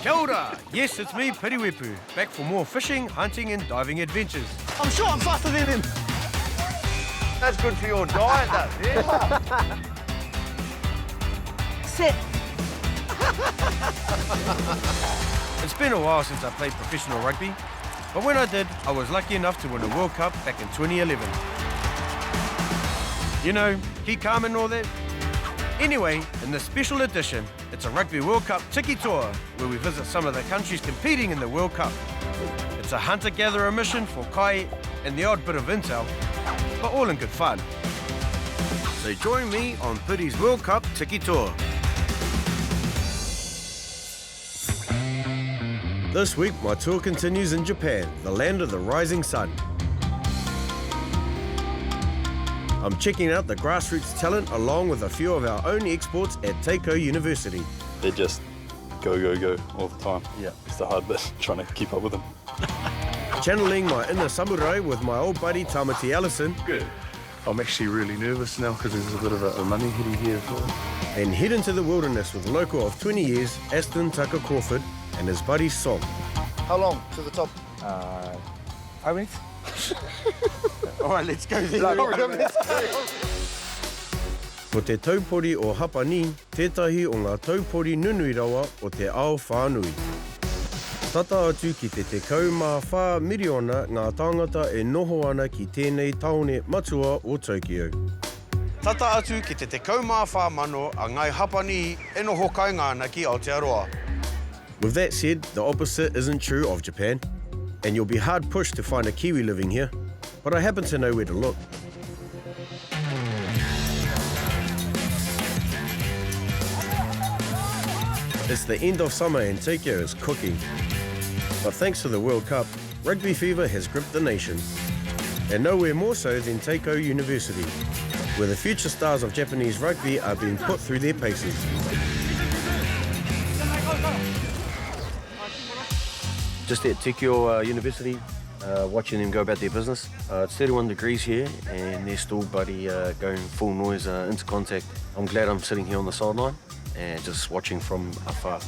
Kia ora! Yes, it's me, Piri, back for more fishing, hunting and diving adventures. I'm sure I'm faster than him. That's good for your diet, though. Yeah. Sit. It's been a while since I played professional rugby, but when I did, I was lucky enough to win a World Cup back in 2011. You know, keep calm and all that. Anyway, in this special edition, it's a Rugby World Cup Tiki Tour, where we visit some of the countries competing in the World Cup. It's a hunter-gatherer mission for Kai and the odd bit of intel, but all in good fun. So join me on Piri's World Cup Tiki Tour. This week, my tour continues in Japan, the land of the rising sun. I'm checking out the grassroots talent along with a few of our own exports at Takao University. They just go all the time. Yeah, it's the hard bit, trying to keep up with them. Channeling my inner samurai with my old buddy Tamati Ellison. Good. I'm actually really nervous now because there's a bit of a money hitty here as well. And head into the wilderness with local of 20 years, Aston Taka-Crawford, and his buddy Song. How long to the top? 5 minutes. All right, let's go then. Ko te taupori o Hapani, tētahi o ngā taupori nunui rawa o te ao whānui. Tata atu ki te tekau mā whā miriona ngā tāngata e noho ana ki tēnei taone matua o Tokyo. Tata atu ki te tekau mā whā mano a ngai Hapani e noho kainga ana ki Aotearoa. With that said, the opposite isn't true of Japan, and you'll be hard pushed to find a Kiwi living here, but I happen to know where to look. It's the end of summer and Tokyo is cooking. But thanks to the World Cup, rugby fever has gripped the nation. And nowhere more so than Takao University, where the future stars of Japanese rugby are being put through their paces. Just at Takao University, watching them go about their business. It's 31 degrees here and they're still going full noise into contact. I'm glad I'm sitting here on the sideline and just watching from afar.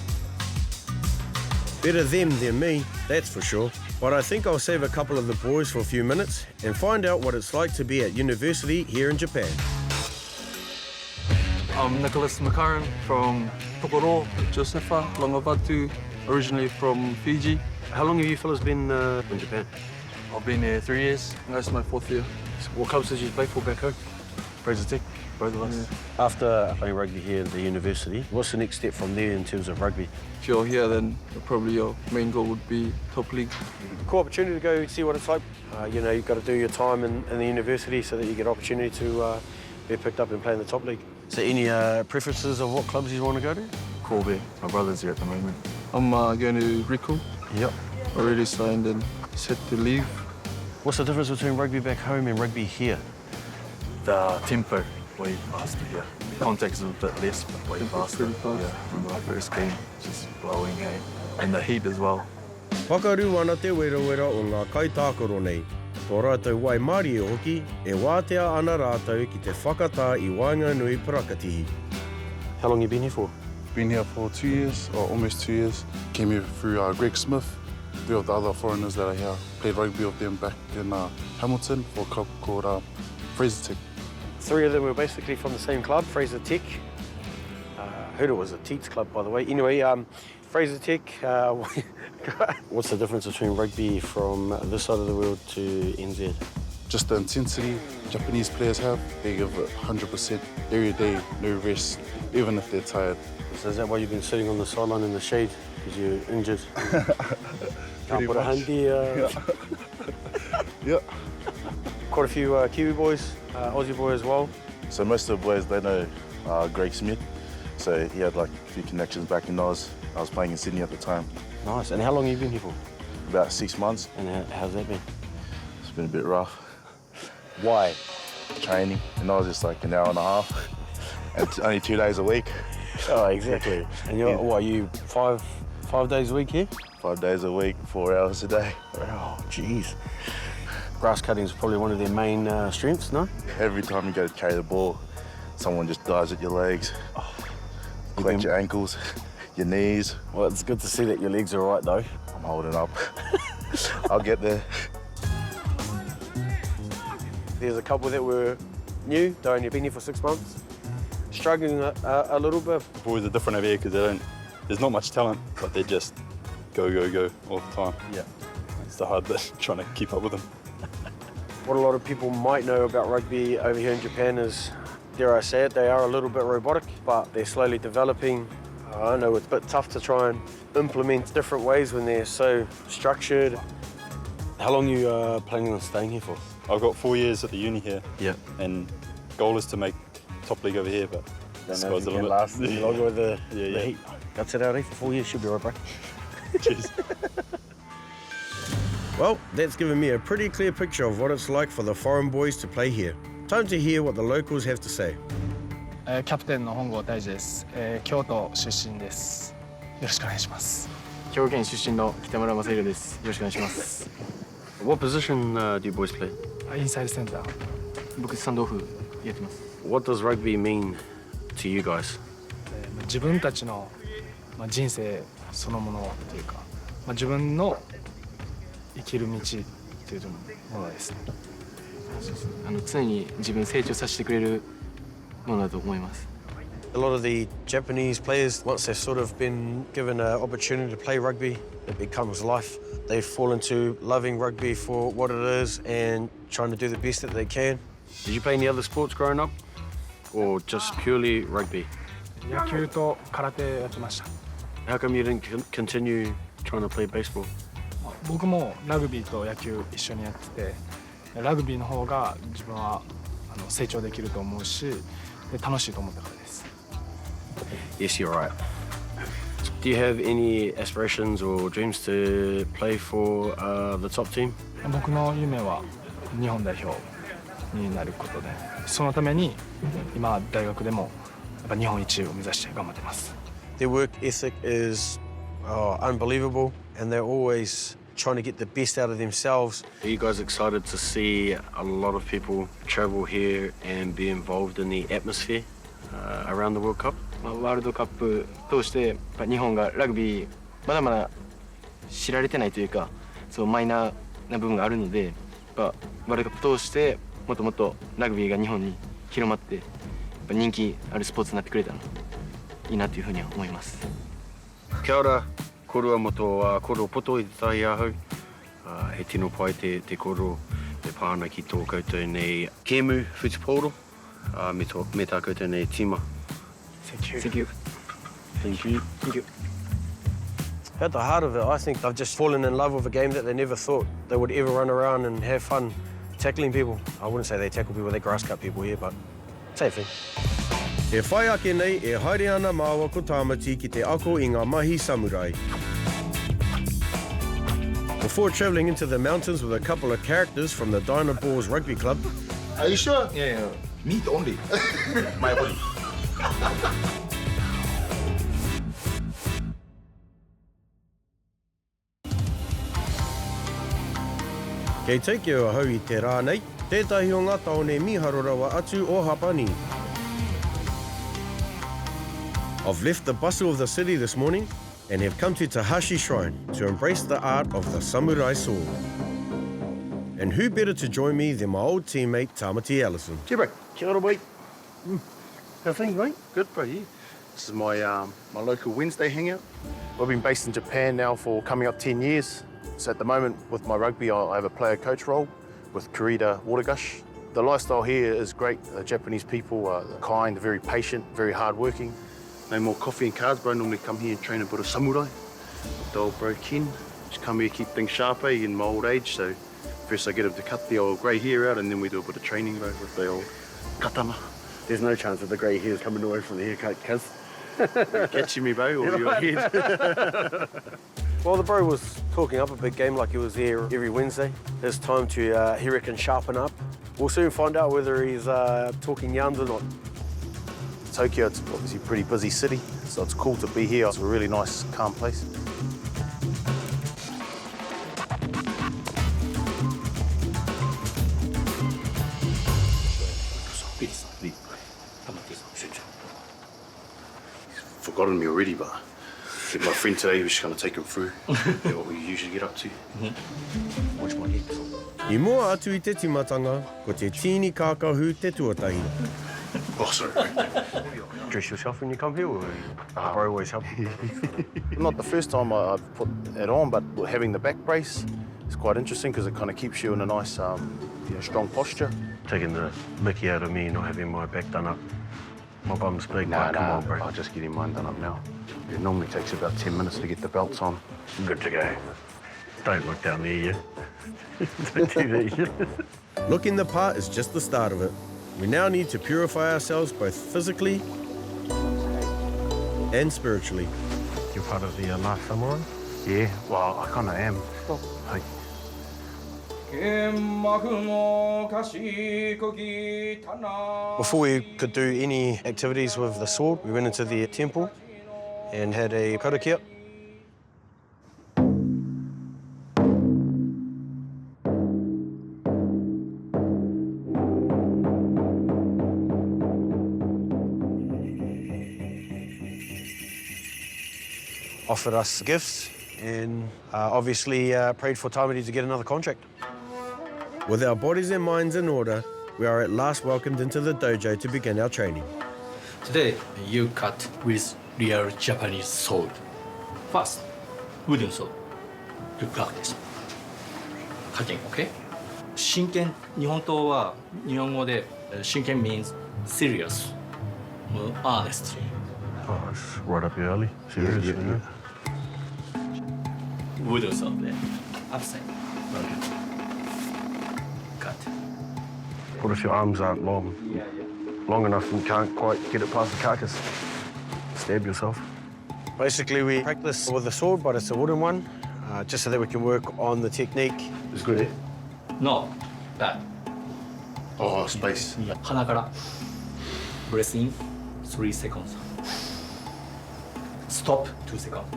Better them than me, that's for sure. But I think I'll save a couple of the boys for a few minutes and find out what it's like to be at university here in Japan. I'm Nicholas McCarran from Tokoro, Josepha, Longavatu, originally from Fiji. How long have you fellas been in Japan? I've been here 3 years, that's my 4th year. What clubs did you play for back home? Fraser Tech, both of us. Yeah. After playing rugby here at the university, what's the next step from there in terms of rugby? If you're here, then probably your main goal would be top league. Cool opportunity to go see what it's like. You know, you've got to do your time in the university so that you get opportunity to be picked up and play in the top league. So any preferences of what clubs you want to go to? Kobe, my brother's here at the moment. I'm going to Rico. Yep. Already signed and set to leave. What's the difference between rugby back home and rugby here? The tempo, way faster here. Contact's a bit less, but way faster. Yeah, remember my first game, just blowing, hey? And the heat as well. Whakaru ana te wera o ngā kaitākaro nei. Tō rātou wai Māori e hoki, e wātea ana rātou ki te whakatā I Wainganui Parakatihi. How long you been here for? Been here for 2 years, or almost 2 years. Came here through Greg Smith, 3 of the other foreigners that are here. Played rugby with them back in Hamilton for a club called Fraser Tech. 3 of them were basically from the same club, Fraser Tech. Heard it was a Teats club, by the way. Anyway, Fraser Tech. What's the difference between rugby from this side of the world to NZ? Just the intensity Japanese players have. They give it 100% every day, no rest, even if they're tired. So is that why you've been sitting on the sideline in the shade? Because you're injured? Can't put a handy. Yeah. Quite a few Kiwi boys, Aussie boy as well. So most of the boys, they know Greg Smith. So he had like a few connections back in Oz. I was playing in Sydney at the time. Nice. And how long have you been here for? About 6 months. And how's that been? It's been a bit rough. Why? Training, and I was just like an hour and a half, and only 2 days a week. Oh, exactly. And you're, what, you five days a week here? 5 days a week, 4 hours a day. Oh, jeez. Grass cutting is probably one of their main strengths, no? Every time you go to carry the ball, someone just dives at your legs, collect your ankles. your knees. Well, it's good to see that your legs are all right, though. I'm holding up. I'll get there. There's a couple that were new, they've only been here for 6 months. Struggling a little bit. Boys are different over here because there's not much talent, but they just go, go, go all the time. Yeah. It's the hard bit, trying to keep up with them. What a lot of people might know about rugby over here in Japan is, dare I say it, they are a little bit robotic, but they're slowly developing. I know it's a bit tough to try and implement different ways when they're so structured. How long are you planning on staying here for? I've got 4 years at the uni here. Yeah. And goal is to make top league over here, but Don't know if you can last any longer with the heat. Guts it out, for 4 years, should be right, bro. Cheers. Well, that's given me a pretty clear picture of what it's like for the foreign boys to play here. Time to hear what the locals have to say. キャプテンの本郷大二です。京都出身です。よろしくお願いします。兵庫県出身の北村正宏です。よろしくお願いします。What position do you boys play? インサイドセンター。僕スタンドオフやってます。What does rugby mean to you guys? 自分たちの人生そのものというか、自分の生きる道というものですね。常に自分成長させてくれるものだと思います。A lot of the Japanese players, once they've sort of been given an opportunity to play rugby, it becomes life. They fall into loving rugby for what it is and trying to do the best that they can. Did you play any other sports growing up, or just purely rugby? 野球と空手やってました。How come you didn't continue trying to play baseball? 僕もラグビーと野球一緒にやってて、ラグビーの方が自分は成長できると思うし、楽しいと思ったからです。Yes, you're right. Do you have any aspirations or dreams to play for the top team? 僕の夢は日本代表になることで、そのために今大学でもやっぱ日本一を目指して頑張ってます。Their work ethic is unbelievable, and they're always trying to get the best out of themselves. Are you guys excited to see a lot of people travel here and be involved in the atmosphere around the World Cup? ワールドカップ通してやっぱ日本がラグビーまだまだ知られてないというか、そうマイナーな部分があるので、やっぱワールドカップ通してもっともっとラグビーが日本に広まって、やっぱ人気あるスポーツになってくれたらいいなというふうには思います。Kia ora, korua moto koro poto I te tahi ahau. He tino pai te koro e pāna ki tō koutou nei kēmu whutiporo, me tā koutou nei tima. Thank you. Thank you. Thank you. At the heart of it, I think they've just fallen in love with a game that they never thought they would ever run around and have fun tackling people. I wouldn't say they tackle people, they grass cut people here, but same thing. E whai ake nei e haere ana māua ko Tamati ki te ako I ngā mahi samurai. Before travelling into the mountains with a couple of characters from the Dinah Balls Rugby Club. Are you sure? Yeah. Meat only. My body. Kei teike o hau I te rā nei, tētahi o ngā taone miharo rawa atu o Hapani. I've left the bustle of the city this morning and have come to Tahashi Shrine to embrace the art of the samurai sword. And who better to join me than my old teammate Tamati Ellison. Kia ora. Kia ora, mate. How things, mate? Good, bro. Yeah. This is my my local Wednesday hangout. We've been based in Japan now for coming up 10 years. So at the moment with my rugby, I have a player coach role with Kurita Watergush. The lifestyle here is great. The Japanese people are kind, very patient, very hardworking. No more coffee and cards, bro. I normally come here and train a bit of samurai. The old bro Ken. Just come here, keep things sharp in my old age. So first I get him to cut the old grey hair out and then we do a bit of training, bro, with the old katana. There's no chance of the grey hairs coming away from the haircut, cuz. Are you catching me, bro, or your head? Well, the bro was talking up a big game like he was here every Wednesday. It's time to, he reckons, sharpen up. We'll soon find out whether he's talking yarns or not. Tokyo, it's obviously a pretty busy city, so it's cool to be here. It's a really nice, calm place. He's forgotten me already, but My friend today was just going to take him through what we usually get up to. Watch my head. I mua atu I te timatanga, ko te tini kākahu te tuatahi. Oh, sorry. Dress yourself when you come here, or bro always help? Not the first time I've put it on, but having the back brace is quite interesting because it kind of keeps you in a nice, strong posture. Taking the mickey out of me, not having my back done up. My bum's big, Nah, but come on, bro. I'll just get mine done up now. It normally takes about 10 minutes to get the belts on. Good to go. Don't look down there, you. Don't do that, you. Looking the part is just the start of it. We now need to purify ourselves both physically and spiritually. You're part of the last samurai? Yeah, well, I kind of am. Hey. Before we could do any activities with the sword, we went into the temple and had a karakia. Offered us gifts and obviously prayed for Tamati to get another contract. With our bodies and minds in order, we are at last welcomed into the dojo to begin our training. Today, you cut with real Japanese sword. First, wooden sword to practice. Cutting, okay? 真剣、日本刀は日本語で真剣 means serious, honestly. Oh, it's right up your alley. Serious, yeah. Wooden sword で upside. Cut. What if your arms aren't long? Long enough and you can't quite get it past the carcass? Stab yourself. Basically, we practice with the sword, but it's a wooden one, just so that we can work on the technique. It's good, eh? No, bad. Oh, space. 鼻から breath in 3 seconds. Stop 2 seconds.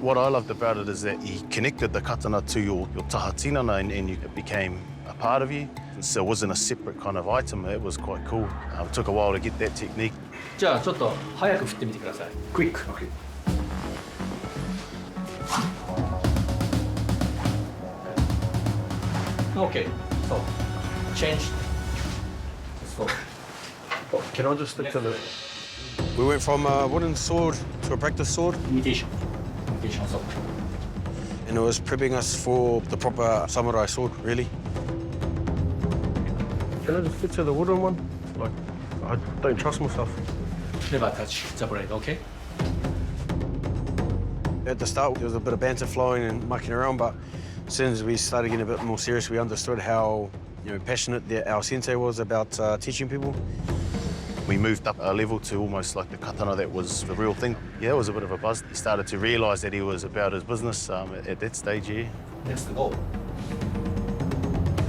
What I loved about it is that you connected the katana to your tahatinana and it became a part of you. So it wasn't a separate kind of item. It was quite cool. It took a while to get that technique. じゃあちょっと早く振ってみてください。Quick. Okay. Okay. So change. So Can I just stick to the... We went from a wooden sword to a practice sword. imitation. Imitation sword. And it was prepping us for the proper samurai sword, really. Can I just get to the wooden one? Like, I don't trust myself. Never touch the blade, okay? At the start, there was a bit of banter flowing and mucking around, but as soon as we started getting a bit more serious, we understood how passionate our sensei was about teaching people. We moved up a level to almost like the katana that was the real thing. Yeah, it was a bit of a buzz. He started to realise that he was about his business at that stage, yeah. Let's go.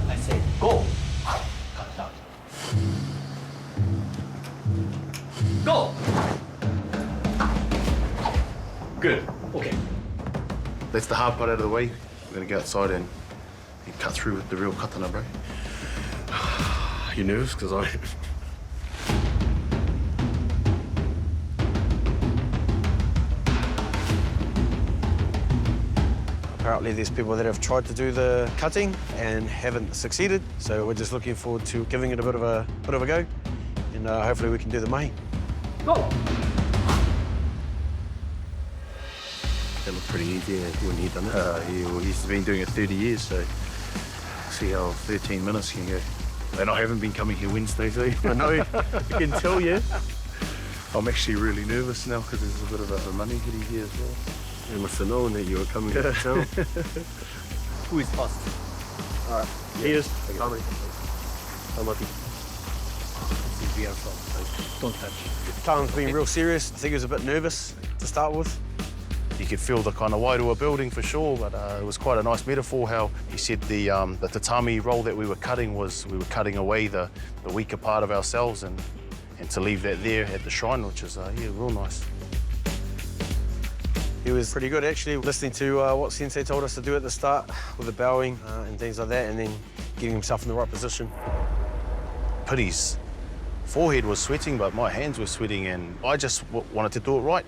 I say go. Cut down. Go. Good. Okay. That's the hard part out of the way. We're going to go outside and cut through with the real katana, bro. You nervous? Because I... Apparently there's people that have tried to do the cutting and haven't succeeded, so we're just looking forward to giving it a bit of a go, and hopefully we can do the mahi. Go. That looked pretty easy when he'd done it. Yeah, well, he's been doing it 30 years, so see how 13 minutes can go. And I haven't been coming here Wednesdays, eh? I know, you can tell, yeah. I'm actually really nervous now because there's a bit of a money hitty here as well. You must have known that you were coming to town. Who is first? All right, he is. Tamati. Don't touch. Tom's been real serious. I think he was a bit nervous to start with. You could feel the kind of way to a building for sure, but it was quite a nice metaphor how he said the tatami roll that we were cutting was we were cutting away the weaker part of ourselves and to leave that there at the shrine, which is real nice. He was pretty good, actually, listening to what Sensei told us to do at the start with the bowing and things like that, and then getting himself in the right position. Piri's forehead was sweating, but my hands were sweating, and I just wanted to do it right.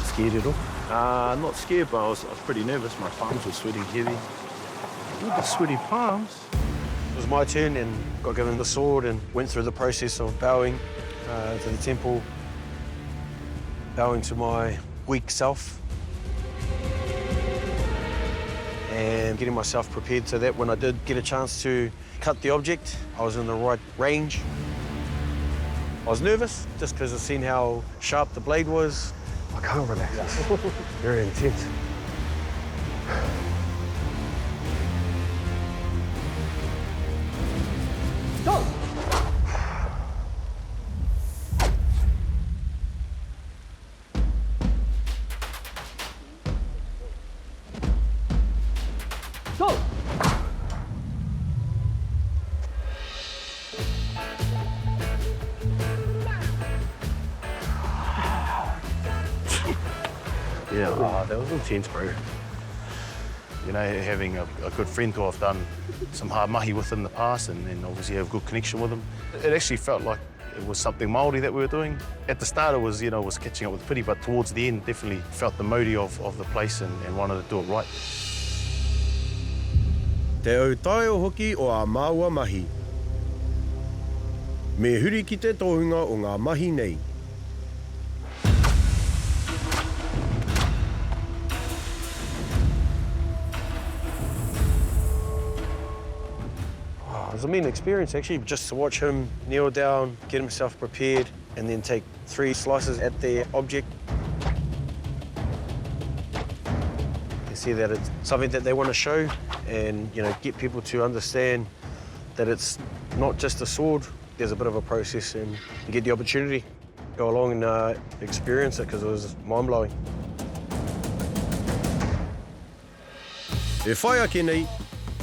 Scared at all? Not scared, but I was pretty nervous. My palms were sweating heavy. Look at sweaty palms. It was my turn and got given the sword and went through the process of bowing to the temple, bowing to my weak self and getting myself prepared so that when I did get a chance to cut the object, I was in the right range. I was nervous just because I've seen how sharp the blade was. I can't relax. Very intense. Go! Go! Yeah, that was intense, bro. You know, having a good friend who I've done some hard mahi with in the past and obviously have a good connection with him. It actually felt like it was something Māori that we were doing. At the start it was, was catching up with Piri, but towards the end definitely felt the mauri of the place and wanted to do it right. Te au taio hoki o a māua mahi. Me huri ki te tohunga o ngā mahi nei. It was a mean experience actually, just to watch him kneel down, get himself prepared, and then take 3 slices at the object. You see that it's something that they want to show and get people to understand that it's not just a sword. There's a bit of a process and you get the opportunity to go along and experience it because it was mind-blowing. E whai ake nei,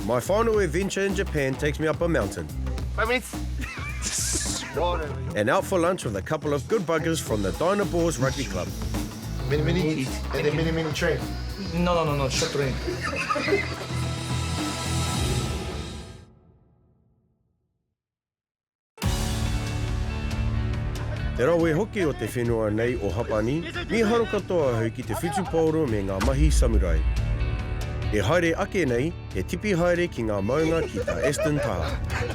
my final adventure in Japan takes me up a mountain. 5 minutes. And out for lunch with a couple of good buggers from the Dynabors Rugby Club. Mini and then mini train. No, short train. Te rawe hoki o te whenua nei o Hapani, mi haro katoa hau ki te whitupauro me ngā mahi samurai. E haere ake nei, he tipi haere ki ngā maunga ki ta Aston Taka.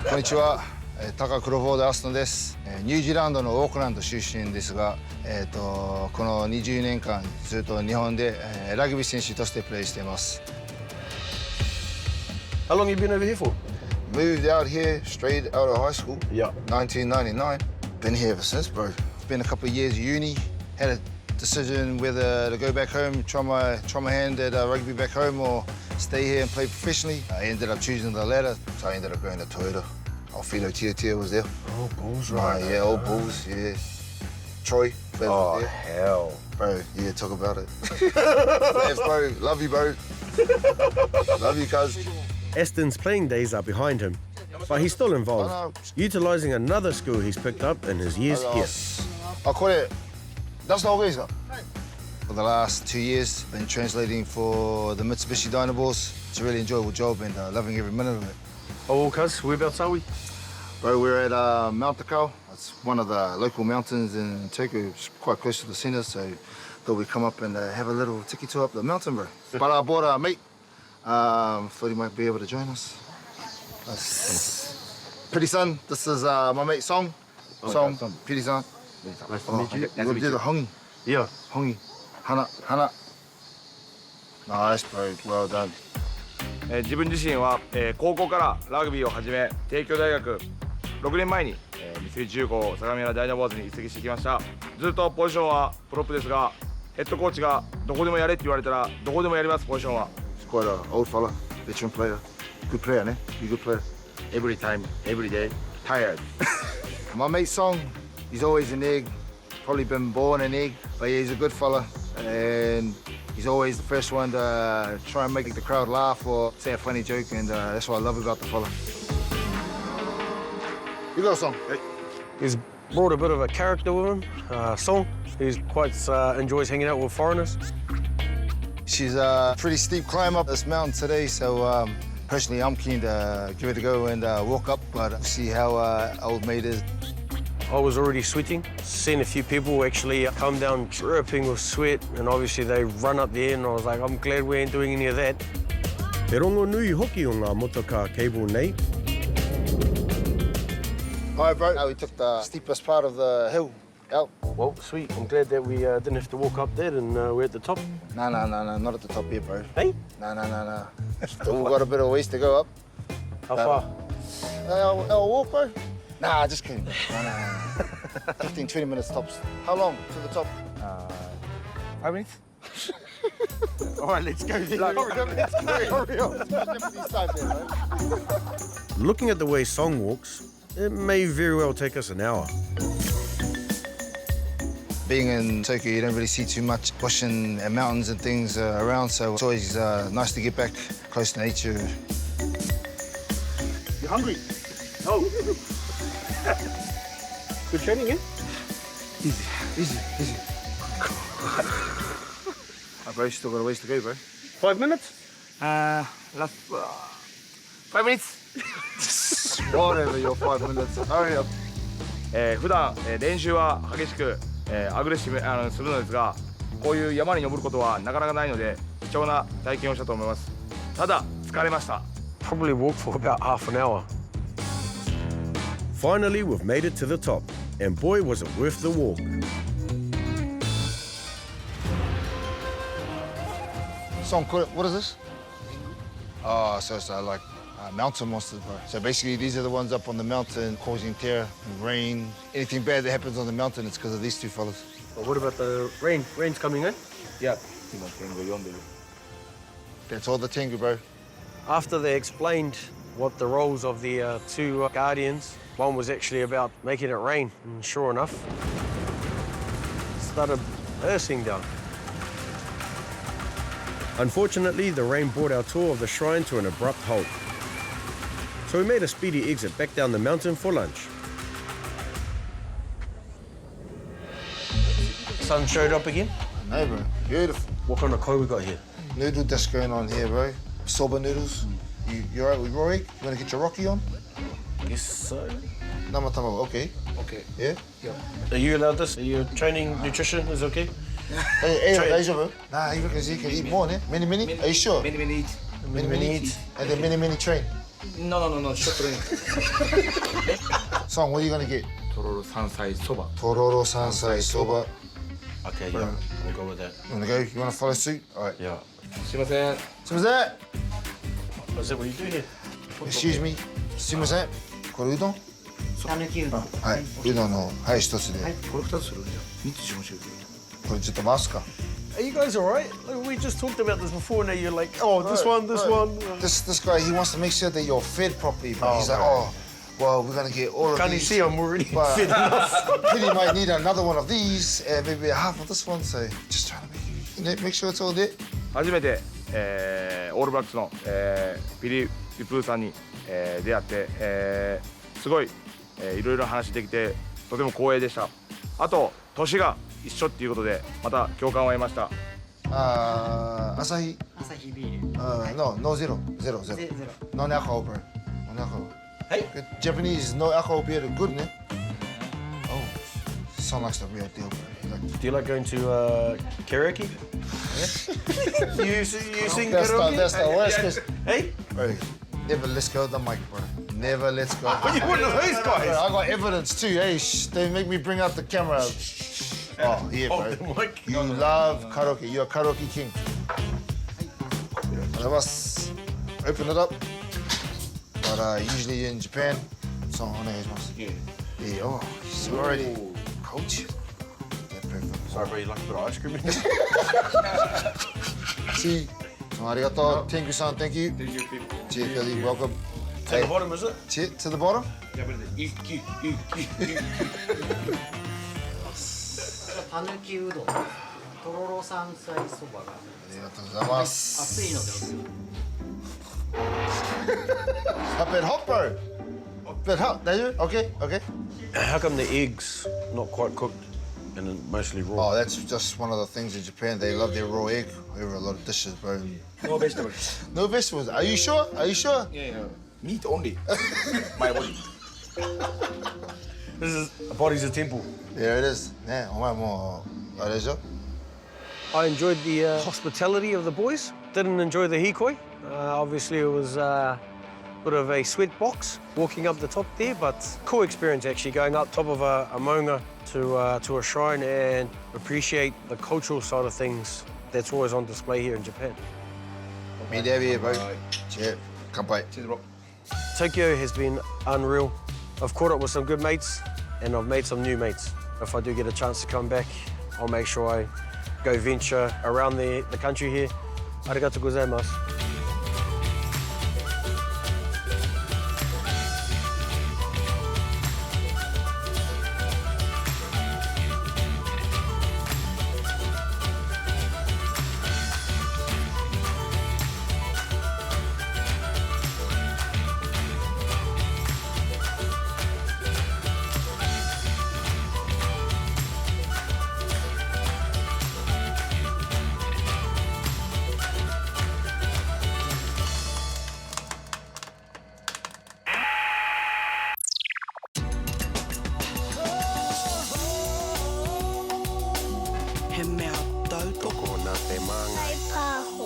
Konnichiwa, Taka-Crawford Aston です。ニュージーランドのオークランド出身ですが、この20年間ずっと日本でラグビー選手としてプレーしています。How long have you been over here for? Moved out here straight out of high school. Yeah. 1999. Been here ever since, bro. It's been a couple of years uni. Had a decision whether to go back home, try my hand at rugby back home, or stay here and play professionally. I ended up choosing the latter, so I ended up going to Toyota. Alfredo Tia was there. Oh, Bulls, right? Yeah, old Bulls, yeah. Troy. Oh, there. hell. Bro, yeah, talk about it. Thanks, bro. Love you, bro. Love you, cuz. Aston's playing days are behind him, but he's still involved, utilising another skill he's picked up in his years here. For the last 2 years, been translating for the Mitsubishi Dynabors. It's a really enjoyable job and loving every minute of it. Oh, cuz, whereabouts are we? Bro, we're at Mount Takao. It's one of the local mountains in Tokyo. It's quite close to the centre, so thought we'd come up and have a little tiki tour up the mountain, bro. But I brought a mate. Thought he might be able to join us. Piri-san, this is my mate Song. Song, Piri-san. Nice to meet you. We're going to do the hongi. Yeah. Hongi. Hana. Nice, bro. Well done. 自分自身は、高校からラグビーを始め、帝京大学6年前に、三井重工相模原ダイナボーズに移籍してきました。ずっとポジションはプロップですが、ヘッドコーチがどこでもやれって言われたらどこでもやります。ポジションは。He's quite an old fella, veteran player. Good player, ne? He's a good player. Every time, every day, tired. My mate Song, he's always an egg. Probably been born an egg, but yeah, he's a good fella. And he's always the first one to try and make the crowd laugh or say a funny joke, and that's what I love about the fella. You go, Song. He's brought a bit of a character with him, Song. He quite enjoys hanging out with foreigners. She's a pretty steep climb up this mountain today, so personally I'm keen to give it a go and walk up, but see how old mate is. I was already sweating. Seen a few people actually come down dripping with sweat, and obviously they run up there, and I was like, I'm glad we ain't doing any of that. He rongo nui hoki o ngā motoka cable nei. Hi, bro. We took the steepest part of the hill out. Well, sweet. I'm glad that we didn't have to walk up that and we're at the top. No, not at the top here, bro. Hey? No. Still got a bit of ways to go up. How far? I'll walk, bro. Nah, just kidding. No. 15, 20 minutes tops. How long to the top? 5 minutes? All right, let's go. Hurry up. Looking at the way Song walks, it may very well take us an hour. Being in Tokyo, you don't really see too much bush and mountains and things around, so it's always nice to get back close to nature. You hungry? Oh. Good training, eh? Easy. Bro, still got a ways to go, bro. 5 minutes? Last 5 minutes? Whatever, your 5 minutes. Hurry up. 普段練習は激しくアグレッシブするのですが、こういう山に登ることはなかなかないので貴重な体験をしたと思います。ただ疲れました。 Probably walked for about half an hour. Finally, we've made it to the top, and boy, was it worth the walk. Song, what is this? Oh, so it's like mountain monsters, bro. So basically, these are the ones up on the mountain causing tear, rain. Anything bad that happens on the mountain, it's because of these two fellas. But what about the rain? Rain's coming in? Yeah. That's all the tengu, bro. After they explained what the roles of the two guardians, one was actually about making it rain, and sure enough, it started bursting down. Unfortunately, the rain brought our tour of the shrine to an abrupt halt. So we made a speedy exit back down the mountain for lunch. Sun showed up again. No, bro. Beautiful. What kind of koi we got here? Noodle dish going on here, bro. Soba noodles. You all right with raw egg? You want to get your Rocky on? Guess so. Namatama, okay. Okay. Yeah? Are you allowed this? Are you training nutrition? Is okay? Hey, Asia, bro. Nah, he reckons he can eat more, ne? Mini? Are you sure? Mini eat. Mini eat. And then mini train. No, short training. Song, what are you going to get? Tororo Sansai Soba. Tororo Sansai Soba. Okay, yeah, we'll go with that. You want to go? You want to follow suit? All right. Yeah. すいません。 Sumimasen! Is that what you do here? Excuse me. Sumimasen. これうどん？たぬきうどん。はい。うどんのはい一つで。はい。これ2つするんだよ。3つしましょう。これちょっと回すか。 Are you guys all right? Like, we just talked about this before, now you're like, oh, this one. This guy, he wants to make sure that you're fed properly, but he's like, oh, well, we're gonna get all of Can't these. you see I'm already fed enough? Piri might need another one of these, and maybe a half of this one, so just trying to make sure it's all there. 初めて、オールブラックスの、ピリ・リプーさんに、出会って、すごい、いろいろ話できてとても光栄でした。あと年が一緒っていうことでまた共感を得ました。アサヒビール。No zero. No alcohol, bro. No alcohol. Hey. Japanese no alcohol beer, good, ne? Oh, sound like the real deal, bro. Do you like going to karaoke? Yeah? you sing karaoke? That's the worst. Cause, hey? Bro, never let's go the mic, bro. Never let's go. You're one of those guys. I got evidence too. Hey, they make me bring out the camera. Oh, yeah, bro. You love karaoke. You're a karaoke king. Open it up. But usually in Japan, so yeah. Oh, he's already coach. Sorry, bro, you like a bit of ice cream in there? See, arigato. Tengu-san, thank you. Cheers, Billy. Welcome. To the bottom, is it? Cheers, to the bottom? たぬきうどん、とろろ山菜そばがありがとうございます。熱いのでおすすめ。A bit hot, bro. Bit hot. Okay. How come the eggs not quite cooked and mostly raw? Oh, that's just one of the things in Japan. They love their raw egg over a lot of dishes, bro. No vegetables. No vegetables. Are you sure? Yeah. Meat only. My body. This is a body's a temple. There it is. Yeah, I enjoyed the hospitality of the boys. Didn't enjoy the hikoi. Obviously, it was a bit of a sweat box walking up the top there, but cool experience actually going up top of a maunga to a shrine and appreciate the cultural side of things that's always on display here in Japan. Me there, yeah, bro. Cheers. Kanpai. Cheers, bro. Tokyo has been unreal. I've caught up with some good mates and I've made some new mates. If I do get a chance to come back, I'll make sure I go venture around the country here. Arigatou gozaimasu. He mea tautu. Toko nā te maanga.